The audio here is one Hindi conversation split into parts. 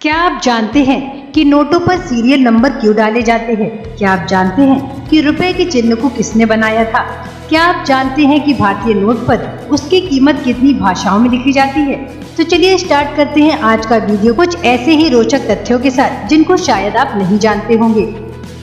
क्या आप जानते हैं कि नोटों पर सीरियल नंबर क्यों डाले जाते हैं? क्या आप जानते हैं कि रुपए के चिन्ह को किसने बनाया था? क्या आप जानते हैं कि भारतीय नोट पर उसकी कीमत कितनी भाषाओं में लिखी जाती है? तो चलिए स्टार्ट करते हैं आज का वीडियो कुछ ऐसे ही रोचक तथ्यों के साथ जिनको शायद आप नहीं जानते होंगे।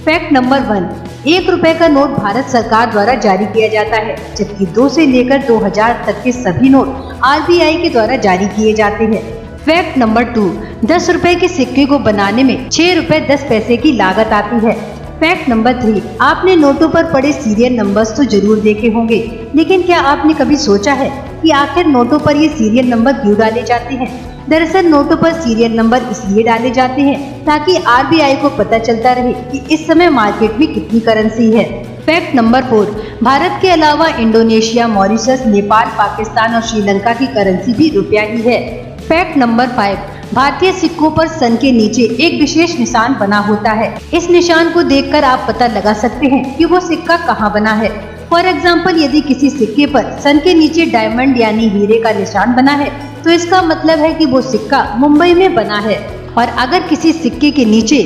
फैक्ट नंबर 1, 1 रुपए का नोट भारत सरकार द्वारा जारी किया जाता है, जबकि 2 से लेकर 2000 तक के सभी नोट RBI के द्वारा जारी किए जाते हैं। फैक्ट नंबर 2, 10 रुपए के सिक्के को बनाने में 6 रुपए 10 पैसे की लागत आती है। फैक्ट नंबर 3, आपने नोटों पर पड़े सीरियल नंबर्स तो जरूर देखे होंगे, लेकिन क्या आपने कभी सोचा है कि आखिर नोटों पर ये सीरियल नंबर क्यों डाले जाते हैं? दरअसल नोटों पर सीरियल नंबर इसलिए डाले जाते हैं ताकि RBI को पता चलता रहे कि इस समय मार्केट में कितनी करेंसी है। फैक्ट नंबर 4, भारत के अलावा इंडोनेशिया, मॉरिशस, नेपाल, पाकिस्तान और श्रीलंका की करेंसी भी रुपया ही है। फैक्ट नंबर 5, भारतीय सिक्कों पर सन के नीचे एक विशेष निशान बना होता है। इस निशान को देखकर आप पता लगा सकते हैं कि वो सिक्का कहाँ बना है। फॉर एग्जाम्पल, यदि किसी सिक्के पर सन के नीचे डायमंड यानी हीरे का निशान बना है तो इसका मतलब है कि वो सिक्का मुंबई में बना है, और अगर किसी सिक्के के नीचे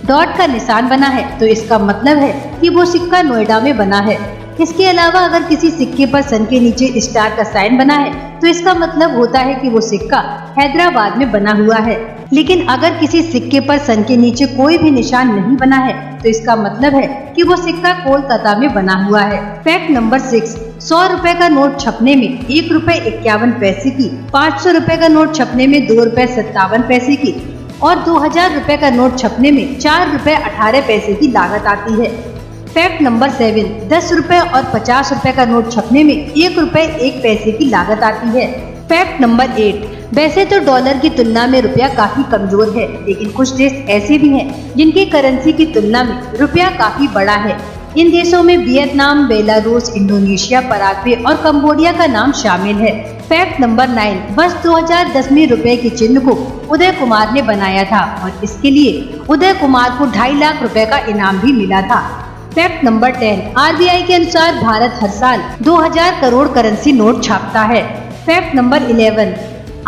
डॉट का निशान बना है तो इसका मतलब है कि वो सिक्का नोएडा में बना है। इसके अलावा अगर किसी सिक्के पर सन के नीचे स्टार का साइन बना है तो इसका मतलब होता है कि वो सिक्का हैदराबाद में बना हुआ है। लेकिन अगर किसी सिक्के पर सन के नीचे कोई भी निशान नहीं बना है तो इसका मतलब है कि वो सिक्का कोलकाता में बना हुआ है। फैक्ट नंबर 6, 100 रुपए का नोट छपने में 1 रुपए 51 पैसे की, 500 रुपए का नोट छपने में 2 रुपए 57 पैसे की और 2000 रुपए का नोट छपने में 4 रुपए 18 पैसे की लागत आती है। फैक्ट नंबर 7, 10 रुपए और 50 रुपए का नोट छपने में 1 रुपए 1 पैसे की लागत आती है। फैक्ट नंबर 8, वैसे तो डॉलर की तुलना में रुपया काफी कमजोर है, लेकिन कुछ देश ऐसे भी हैं जिनकी करेंसी की तुलना में रुपया काफी बड़ा है। इन देशों में वियतनाम, बेलारूस, इंडोनेशिया, पराग्वे और कंबोडिया का नाम शामिल है। फैक्ट नंबर 9, वर्ष 2010 में रुपए के चिन्ह को उदय कुमार ने बनाया था और इसके लिए उदय कुमार को 2.5 लाख रुपए का इनाम भी मिला था। फैक्ट नंबर 10, RBI के अनुसार भारत हर साल 2000 करोड़ करेंसी नोट छापता है। फैक्ट नंबर 11,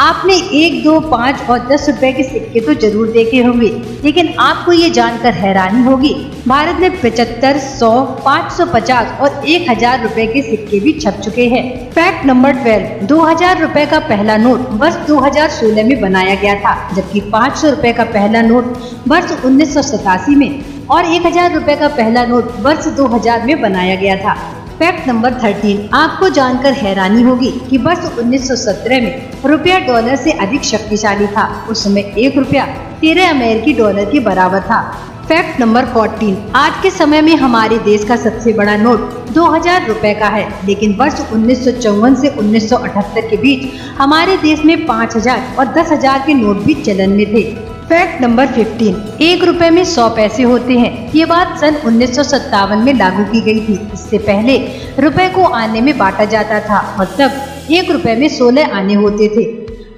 आपने 1, 2, 5 और 10 रुपए के सिक्के तो जरूर देखे होंगे, लेकिन आपको ये जानकर हैरानी होगी भारत में 75, 100, 550 और 1000 रुपए के सिक्के भी छप चुके हैं। फैक्ट नंबर 12, 2000 रुपए का पहला नोट वर्ष 2016 में बनाया गया था, जबकि 500 रुपए का पहला नोट वर्ष 1987 में और 1000 रुपए का पहला नोट वर्ष 2000 में बनाया गया था। फैक्ट नंबर 13, आपको जानकर हैरानी होगी कि वर्ष 1917 में रुपया डॉलर से अधिक शक्तिशाली था। उस समय 1 रुपया 13 अमेरिकी डॉलर के बराबर था। फैक्ट नंबर 14, आज के समय में हमारे देश का सबसे बड़ा नोट 2000 रुपए का है, लेकिन वर्ष 1954 से 1978 के बीच हमारे देश में 5000 और 10,000 के नोट भी चलन में थे। फैक्ट नंबर 15, 1 रुपए में 100 पैसे होते हैं। ये बात सन 1957 में लागू की गई थी। इससे पहले रुपए को आने में बांटा जाता था और तब 1 रुपए में 16 आने होते थे।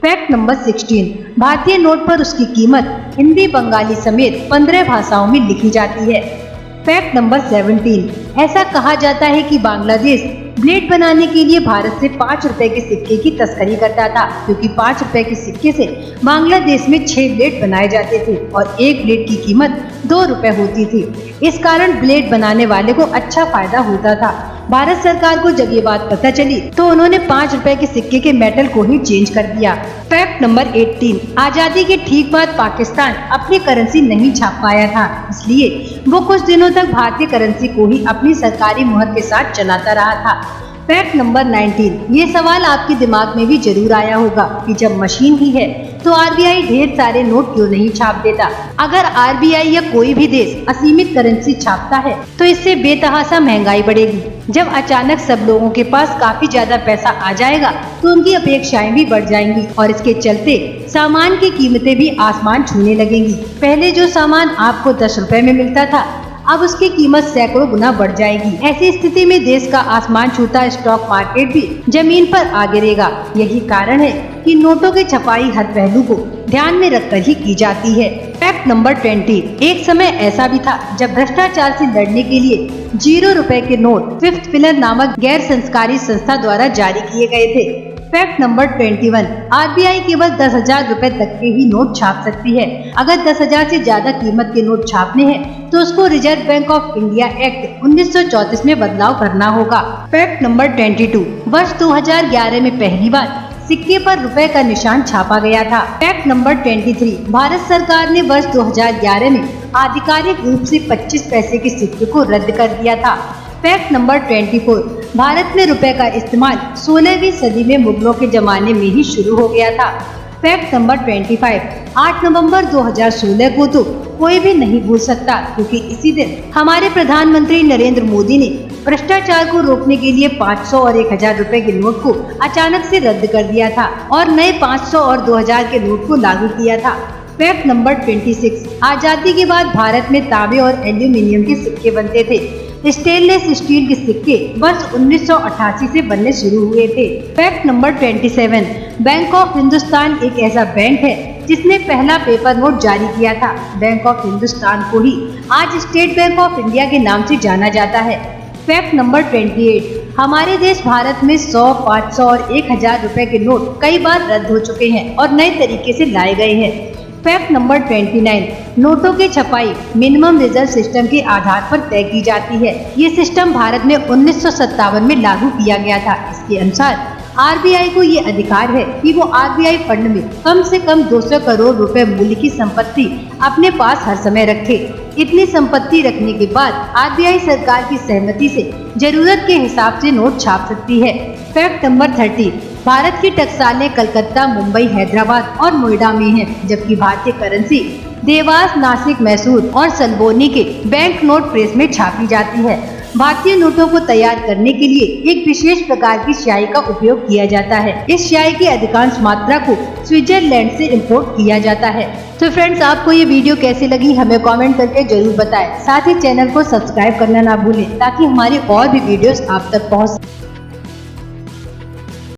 फैक्ट नंबर 16, भारतीय नोट पर उसकी कीमत हिंदी, बंगाली समेत 15 भाषाओं में लिखी जाती है। फैक्ट नंबर 17, ऐसा कहा जाता है कि बांग्लादेश ब्लेड बनाने के लिए भारत से 5 रुपए के सिक्के की तस्करी करता था, क्योंकि 5 रुपए के सिक्के से बांग्लादेश में 6 ब्लेड बनाए जाते थे और एक ब्लेड की कीमत 2 रुपए होती थी। इस कारण ब्लेड बनाने वाले को अच्छा फायदा होता था। भारत सरकार को जब ये बात पता चली तो उन्होंने 5 रुपए के सिक्के के मेटल को ही चेंज कर दिया। फैक्ट नंबर 18, आजादी के ठीक बाद पाकिस्तान अपनी करेंसी नहीं छाप पाया था, इसलिए वो कुछ दिनों तक भारतीय करेंसी को ही अपनी सरकारी मुहर के साथ चलाता रहा था। फैक्ट नंबर 19, ये सवाल आपके दिमाग में भी जरूर आया होगा कि जब मशीन ही है तो RBI ढेर सारे नोट क्यों नहीं छाप देता? अगर RBI या कोई भी देश असीमित करेंसी छापता है तो इससे बेतहाशा महंगाई बढ़ेगी। जब अचानक सब लोगों के पास काफी ज्यादा पैसा आ जाएगा तो उनकी अपेक्षाएं भी बढ़ जाएंगी और इसके चलते सामान की कीमतें भी आसमान छूने लगेंगी। पहले जो सामान आपको 10 रुपए में मिलता था, अब उसकी कीमत सैकड़ों गुना बढ़ जाएगी। ऐसी स्थिति में देश का आसमान छूता स्टॉक मार्केट भी जमीन पर आ गिरेगा। यही कारण है कि नोटों की छपाई हर पहलू को ध्यान में रखकर ही की जाती है। फैक्ट नंबर 20, एक समय ऐसा भी था जब भ्रष्टाचार से लड़ने के लिए 0 रुपए के नोट फिफ्थ पिलर नामक गैर संस्कारी संस्था द्वारा जारी किए गए थे। फैक्ट नंबर 21, आरबीआई केवल 10,000 रुपए तक के ही नोट छाप सकती है। अगर 10,000 से ज्यादा कीमत के नोट छापने हैं तो उसको reserve bank of India act 1934 में बदलाव करना होगा। फैक्ट नंबर 22, वर्ष 2011 में पहली बार सिक्के पर रुपए का निशान छापा गया था। फैक्ट नंबर 23, भारत सरकार ने वर्ष 2011 में आधिकारिक रूप से 25 पैसे के सिक्के को रद्द कर दिया था। फैक्ट नंबर 24, भारत में रुपए का इस्तेमाल 16वीं सदी में मुगलों के जमाने में ही शुरू हो गया था। फैक्ट नंबर 25, 8 नवंबर 2016 को तो कोई भी नहीं भूल सकता, क्योंकि इसी दिन हमारे प्रधानमंत्री नरेंद्र मोदी ने भ्रष्टाचार को रोकने के लिए 500 और 1000 रुपए के नोट को अचानक से रद्द कर दिया था और नए 500 और 2000 के नोट को लागू किया था। फैक्ट नंबर 26, आजादी के बाद भारत में तांबे और एल्यूमिनियम के सिक्के बनते थे। स्टेनलेस स्टील के सिक्के वर्ष 1988 से बनने शुरू हुए थे। Fact number 27, bank of Hindustan एक ऐसा बैंक है जिसने पहला पेपर नोट जारी किया था। बैंक ऑफ हिंदुस्तान को ही आज स्टेट बैंक ऑफ इंडिया के नाम से जाना जाता है। फैक्ट नंबर 28, हमारे देश भारत में 100, 500 और 1000 रुपए के नोट कई बार रद्द हो चुके हैं और नए तरीके से लाए गए हैं। फैक्ट नंबर 29, नोटों की छपाई मिनिमम रिजर्व सिस्टम के आधार पर तय की जाती है। ये सिस्टम भारत में 1957 में लागू किया गया था। इसके अनुसार आरबीआई को ये अधिकार है कि वो आरबीआई फंड में कम से कम 200 करोड़ रुपए मूल्य की संपत्ति अपने पास हर समय रखे। इतनी संपत्ति रखने के बाद आरबीआई सरकार की सहमति से जरूरत के हिसाब से नोट छाप सकती है। फैक्ट नंबर 30, भारत की टकसालें कलकत्ता, मुंबई, हैदराबाद और नोएडा में हैं, जबकि भारतीय करेंसी देवास, नासिक, मैसूर और सलबोनी के बैंक नोट प्रेस में छापी जाती है। भारतीय नोटों को तैयार करने के लिए एक विशेष प्रकार की स्याही का उपयोग किया जाता है। इस स्याही की अधिकांश मात्रा को स्विट्जरलैंड से इंपोर्ट किया जाता है। तो फ्रेंड्स, आपको ये वीडियो कैसी लगी हमें कमेंट करके जरूर बताएं। साथ ही चैनल को सब्सक्राइब करना ना भूलें ताकि हमारी और भी वीडियोस आप तक पहुंच